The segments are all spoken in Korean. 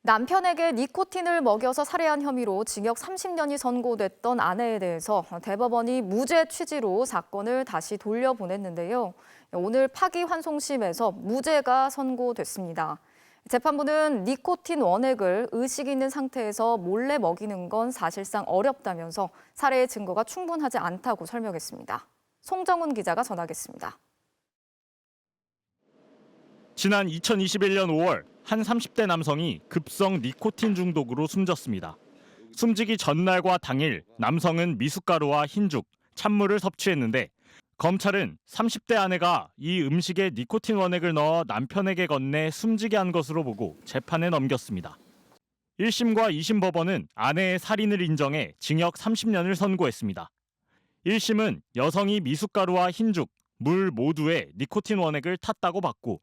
남편에게 니코틴을 먹여서 살해한 혐의로 징역 30년이 선고됐던 아내에 대해서 대법원이 무죄 취지로 사건을 다시 돌려보냈는데요. 오늘 파기환송심에서 무죄가 선고됐습니다. 재판부는 니코틴 원액을 의식 있는 상태에서 몰래 먹이는 건 사실상 어렵다면서 살해의 증거가 충분하지 않다고 설명했습니다. 송정훈 기자가 전하겠습니다. 지난 2021년 5월 한 30대 남성이 급성 니코틴 중독으로 숨졌습니다. 숨지기 전날과 당일 남성은 미숫가루와 흰죽, 찬물을 섭취했는데 검찰은 30대 아내가 이 음식에 니코틴 원액을 넣어 남편에게 건네 숨지게 한 것으로 보고 재판에 넘겼습니다. 1심과 2심 법원은 아내의 살인을 인정해 징역 30년을 선고했습니다. 1심은 여성이 미숫가루와 흰죽, 물 모두에 니코틴 원액을 탔다고 봤고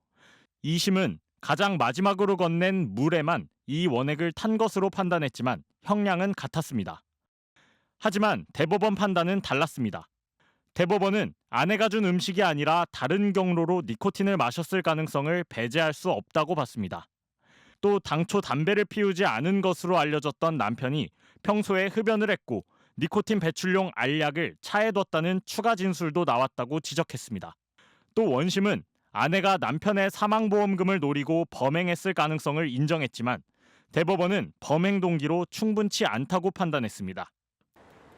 2심은 가장 마지막으로 건넨 물에만 이 원액을 탄 것으로 판단했지만 형량은 같았습니다. 하지만 대법원 판단은 달랐습니다. 대법원은 아내가 준 음식이 아니라 다른 경로로 니코틴을 마셨을 가능성을 배제할 수 없다고 봤습니다. 또 당초 담배를 피우지 않은 것으로 알려졌던 남편이 평소에 흡연을 했고 니코틴 배출용 알약을 차에 뒀다는 추가 진술도 나왔다고 지적했습니다. 또 원심은 아내가 남편의 사망보험금을 노리고 범행했을 가능성을 인정했지만 대법원은 범행 동기로 충분치 않다고 판단했습니다.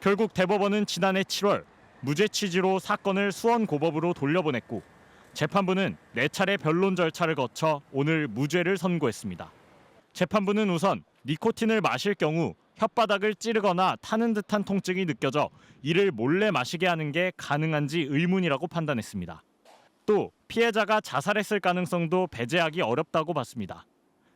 결국 대법원은 지난해 7월 무죄 취지로 사건을 수원고법으로 돌려보냈고 재판부는 4차례 변론 절차를 거쳐 오늘 무죄를 선고했습니다. 재판부는 우선 니코틴을 마실 경우 혓바닥을 찌르거나 타는 듯한 통증이 느껴져 이를 몰래 마시게 하는 게 가능한지 의문이라고 판단했습니다. 또 피해자가 자살했을 가능성도 배제하기 어렵다고 봤습니다.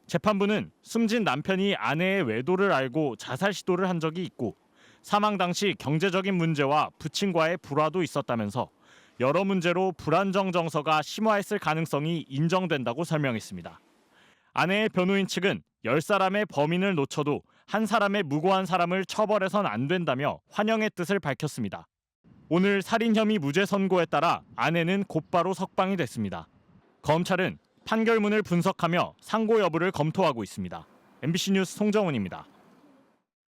재판부는 숨진 남편이 아내의 외도를 알고 자살 시도를 한 적이 있고 사망 당시 경제적인 문제와 부친과의 불화도 있었다면서 여러 문제로 불안정 정서가 심화했을 가능성이 인정된다고 설명했습니다. 아내의 변호인 측은 10사람의 범인을 놓쳐도 한 사람의 무고한 사람을 처벌해선 안 된다며 환영의 뜻을 밝혔습니다. 오늘 살인 혐의 무죄 선고에 따라 아내는 곧바로 석방이 됐습니다. 검찰은 판결문을 분석하며 상고 여부를 검토하고 있습니다. MBC 뉴스 송정훈입니다.